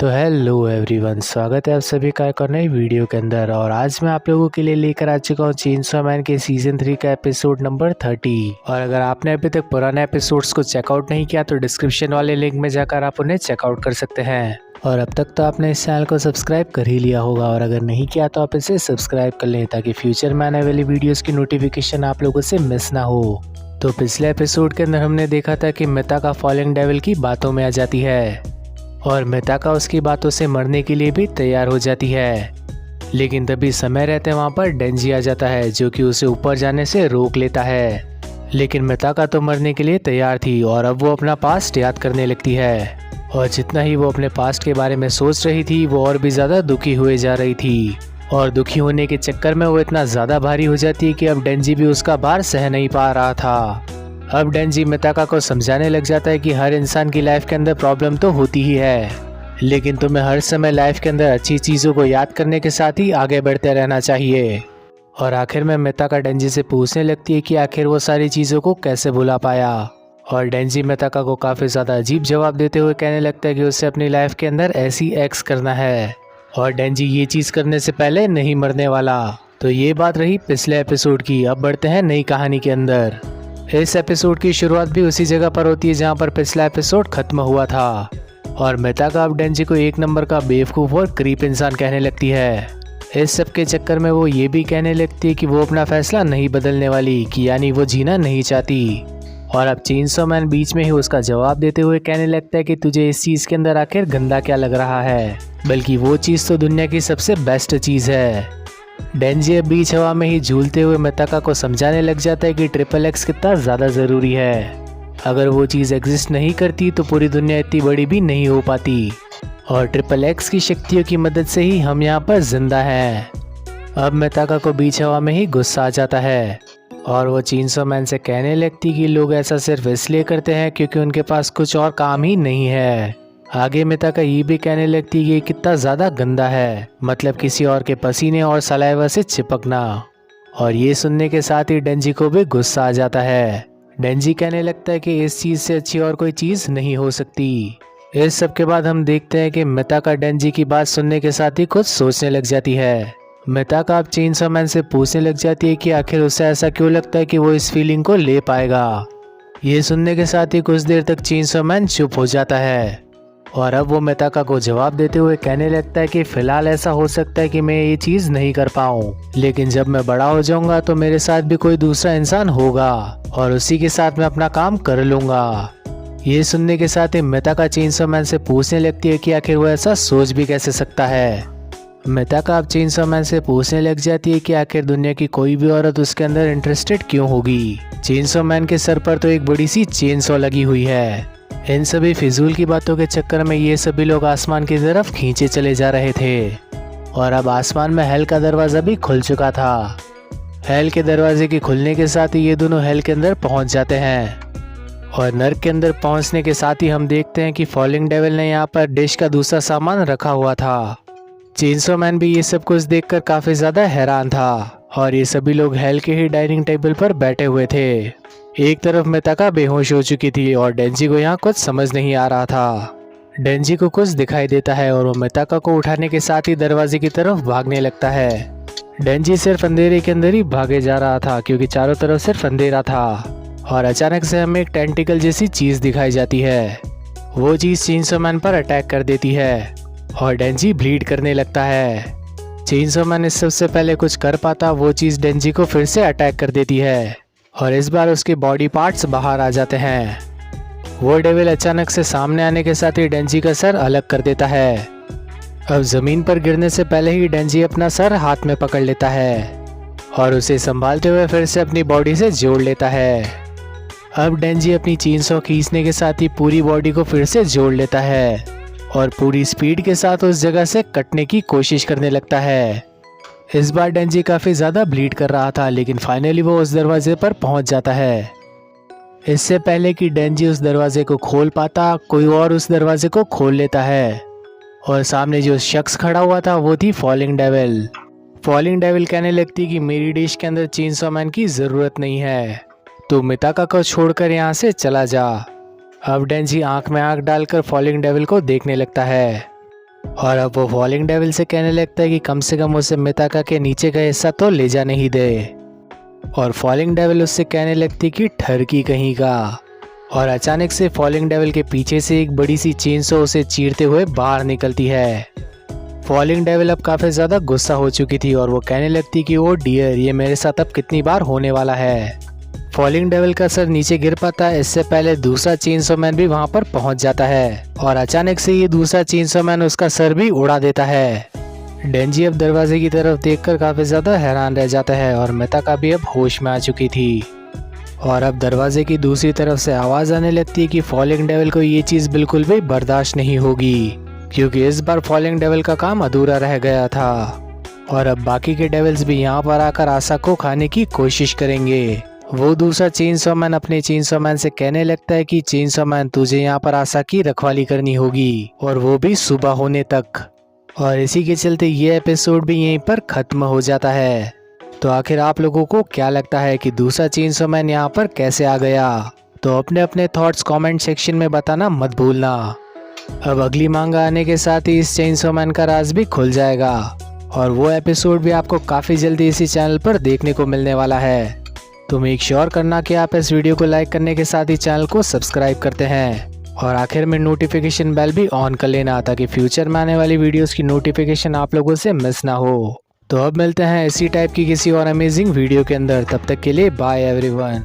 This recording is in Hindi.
तो हेलो एवरीवन, स्वागत है आप सभी का एक और नई वीडियो के अंदर। और आज मैं आप लोगों के लिए लेकर आ चुका हूँ चेनसॉ मैन के सीजन 3 का एपिसोड नंबर 30। और अगर आपने अभी तक पुराने एपिसोड्स को चेकआउट नहीं किया तो डिस्क्रिप्शन वाले लिंक में जाकर आप उन्हें चेकआउट कर सकते हैं। और अब तक तो आपने इस चैनल को सब्सक्राइब कर ही लिया होगा, और अगर नहीं किया तो आप इसे सब्सक्राइब कर लें ताकि फ्यूचर में आने वाली वीडियोस की नोटिफिकेशन आप लोगों से मिस ना हो। तो पिछले एपिसोड के अंदर हमने देखा था कि मिताका फॉलिंग डेविल की बातों में आ जाती है और मिताका उसकी बातों से मरने के लिए भी तैयार हो जाती है। लेकिन तभी समय रहते वहाँ पर डेंजी आ जाता है जो कि उसे ऊपर जाने से रोक लेता है। लेकिन मिताका तो मरने के लिए तैयार थी और अब वो अपना पास्ट याद करने लगती है। और जितना ही वो अपने पास्ट के बारे में सोच रही थी वो और भी ज़्यादा दुखी हुए जा रही थी। और दुखी होने के चक्कर में वो इतना ज़्यादा भारी हो जाती है कि अब डेंजी भी उसका भार सह नहीं पा रहा था। अब डेंजी मिताका को समझाने लग जाता है कि हर इंसान की लाइफ के अंदर प्रॉब्लम तो होती ही है, लेकिन तुम्हें हर समय लाइफ के अंदर अच्छी चीज़ों को याद करने के साथ ही आगे बढ़ते रहना चाहिए। और आखिर में मिताका डेंजी से पूछने लगती है कि आखिर वो सारी चीज़ों को कैसे भुला पाया। और डेंजी मिताका को काफ़ी ज़्यादा अजीब जवाब देते हुए कहने लगता है कि उसे अपनी लाइफ के अंदर ऐसी एक्स करना है और डेंजी ये चीज़ करने से पहले नहीं मरने वाला। तो ये बात रही पिछले एपिसोड की। अब बढ़ते हैं नई कहानी के अंदर। इस एपिसोड की शुरुआत भी उसी जगह पर होती है जहाँ पर पिछला एपिसोड खत्म हुआ था। और मिताका अब डेंजी को एक नंबर का बेवकूफ़ और क्रीप इंसान कहने लगती है। इस सब के चक्कर में वो ये भी कहने लगती है कि वो अपना फैसला नहीं बदलने वाली, कि यानी वो जीना नहीं चाहती। और अब चेनसॉ मैन बीच में ही उसका जवाब देते हुए कहने लगता है कि तुझे इस चीज़ के अंदर आखिर गंदा क्या लग रहा है, बल्कि वो चीज़ तो दुनिया की सबसे बेस्ट चीज़ है। डेंजी अब बीच हवा में ही झूलते हुए मिताका को समझाने लग जाता है कि ट्रिपल एक्स कितना ज़्यादा ज़रूरी है। अगर वो चीज़ एग्जिस्ट नहीं करती तो पूरी दुनिया इतनी बड़ी भी नहीं हो पाती, और ट्रिपल एक्स की शक्तियों की मदद से ही हम यहाँ पर जिंदा हैं। अब मिताका को बीच हवा में ही गुस्सा आ जाता है और वो चेनसॉ मैन से कहने लगती कि लोग ऐसा सिर्फ इसलिए करते हैं क्योंकि उनके पास कुछ और काम ही नहीं है। आगे मिताका ये भी कहने लगती है कि ये कितना ज़्यादा गंदा है, मतलब किसी और के पसीने और सलाइवा से चिपकना। और ये सुनने के साथ ही डेंजी को भी गुस्सा आ जाता है। डेंजी कहने लगता है कि इस चीज़ से अच्छी और कोई चीज़ नहीं हो सकती। इस सब के बाद हम देखते हैं कि मिताका डेंजी की बात सुनने के साथ ही कुछ सोचने लग जाती है। मिताका अब चेनसॉ मैन से पूछने लग जाती है कि आखिर उसे ऐसा क्यों लगता है कि वो इस फीलिंग को ले पाएगा। ये सुनने के साथ ही कुछ देर तक चेनसॉ मैन चुप हो जाता है। और अब वो मिताका को जवाब देते हुए कहने लगता है कि फिलहाल ऐसा हो सकता है कि मैं ये चीज़ नहीं कर पाऊँ, लेकिन जब मैं बड़ा हो जाऊंगा तो मेरे साथ भी कोई दूसरा इंसान होगा और उसी के साथ मैं अपना काम कर लूँगा। ये सुनने के साथ ही मिताका चेनसॉ मैन से पूछने लगती है कि आखिर वो ऐसा सोच भी कैसे सकता है। मिताका अब चेनसॉ मैन से पूछने लग जाती है कि आखिर दुनिया की कोई भी औरत उसके अंदर इंटरेस्टेड क्यों होगी। चेनसॉ मैन के सर पर तो एक बड़ी सी चेनसॉ लगी हुई है। इन सभी फिजूल की बातों के चक्कर में ये सभी लोग आसमान की तरफ खींचे चले जा रहे थे। और अब आसमान में हेल का दरवाज़ा भी खुल चुका था। हेल के दरवाजे के खुलने के साथ ही ये दोनों हेल के अंदर पहुंच जाते हैं। और नर्क के अंदर पहुंचने के साथ ही हम देखते हैं कि फॉलिंग डेविल ने यहाँ पर डिश का दूसरा सामान रखा हुआ था। चेनसॉ मैन भी ये सब कुछ देखकर काफ़ी ज़्यादा हैरान था। और ये सभी लोग हेल के ही डाइनिंग टेबल पर बैठे हुए थे। एक तरफ मिताका बेहोश हो चुकी थी और डेंजी को यहाँ कुछ समझ नहीं आ रहा था। डेंजी को कुछ दिखाई देता है और वो मिताका को उठाने के साथ ही दरवाजे की तरफ भागने लगता है। डेंजी सिर्फ अंधेरे के अंदर ही भागे जा रहा था क्योंकि चारों तरफ सिर्फ अंधेरा था। और अचानक से हमें एक टेंटिकल जैसी चीज़ दिखाई जाती है। वो चीज़ चेनसॉ मैन पर अटैक कर देती है और डेंजी ब्लीड करने लगता है। चेनसॉ मैन इस सबसे पहले कुछ कर पाता, वो चीज़ डेंजी को फिर से अटैक कर देती है और इस बार उसके बॉडी पार्ट्स बाहर आ जाते हैं। वो डेविल अचानक से सामने आने के साथ ही डेंजी का सर अलग कर देता है। अब ज़मीन पर गिरने से पहले ही डेंजी अपना सर हाथ में पकड़ लेता है और उसे संभालते हुए फिर से अपनी बॉडी से जोड़ लेता है। अब डेंजी अपनी चेनसॉ खींचने के साथ ही पूरी बॉडी को फिर से जोड़ लेता है और पूरी स्पीड के साथ उस जगह से कटने की कोशिश करने लगता है। इस बार डेंजी काफ़ी ज़्यादा ब्लीड कर रहा था, लेकिन फाइनली वो उस दरवाजे पर पहुंच जाता है। इससे पहले कि डेंजी उस दरवाजे को खोल पाता, कोई और उस दरवाजे को खोल लेता है और सामने जो शख्स खड़ा हुआ था वो थी फॉलिंग डेविल। फॉलिंग डेविल कहने लगती कि मेरी डिश के अंदर चेनसॉ मैन की ज़रूरत नहीं है, तो मिताका को छोड़कर यहाँ से चला जा। अब डेंजी आंख में आंख डालकर फॉलिंग डेविल को देखने लगता है और अब वो फॉलिंग डेविल से कहने लगता है कि कम से कम उसे मिताका के नीचे का हिस्सा तो ले जाने ही दे। और फॉलिंग डेविल उससे कहने लगती कि ठरकी कहीं का। और अचानक से फॉलिंग डेविल के पीछे से एक बड़ी सी चेनसो उसे चीरते हुए बाहर निकलती है। फॉलिंग डेविल अब काफी ज्यादा गुस्सा हो चुकी थी और वो कहने लगती कि ओ डियर, ये मेरे साथ अब कितनी बार होने वाला है। फॉलिंग डेविल का सर नीचे गिर पाता है इससे पहले दूसरा चेनसो मैन भी वहां पर पहुंच जाता है और अचानक से ये दूसरा चेनसो मैन उसका सर भी उड़ा देता है। डेंजी अब दरवाजे की तरफ देखकर काफी ज्यादा हैरान रह जाता है और मिताका भी अब होश में आ चुकी थी। और अब दरवाजे की दूसरी तरफ से आवाज आने लगती है कि फॉलिंग डेविल को ये चीज बिल्कुल भी बर्दाश्त नहीं होगी, क्योंकि इस बार फॉलिंग डेविल का काम अधूरा रह गया था। और अब बाकी के डेविल्स भी यहाँ पर आकर आसा को खाने की कोशिश करेंगे। वो दूसरा चेनसो मैन अपने चेनसो मैन से कहने लगता है कि चेनसो मैन, तुझे यहाँ पर आसा की रखवाली करनी होगी और वो भी सुबह होने तक। और इसी के चलते ये एपिसोड भी यहीं पर खत्म हो जाता है। तो आखिर आप लोगों को क्या लगता है कि दूसरा चेनसो मैन यहाँ पर कैसे आ गया? तो अपने अपने थॉट्स कमेंट सेक्शन में बताना मत भूलना। अब अगली मांगा आने के साथ ही इस चेनसो मैन का राज भी खुल जाएगा और वो एपिसोड भी आपको काफी जल्दी इसी चैनल पर देखने को मिलने वाला है। तो मेक श्योर करना कि आप इस वीडियो को लाइक करने के साथ ही चैनल को सब्सक्राइब करते हैं और आखिर में नोटिफिकेशन बेल भी ऑन कर लेना ताकि फ्यूचर में आने वाली वीडियोस की नोटिफिकेशन आप लोगों से मिस ना हो। तो अब मिलते हैं इसी टाइप की किसी और अमेजिंग वीडियो के अंदर। तब तक के लिए बाय एवरीवन।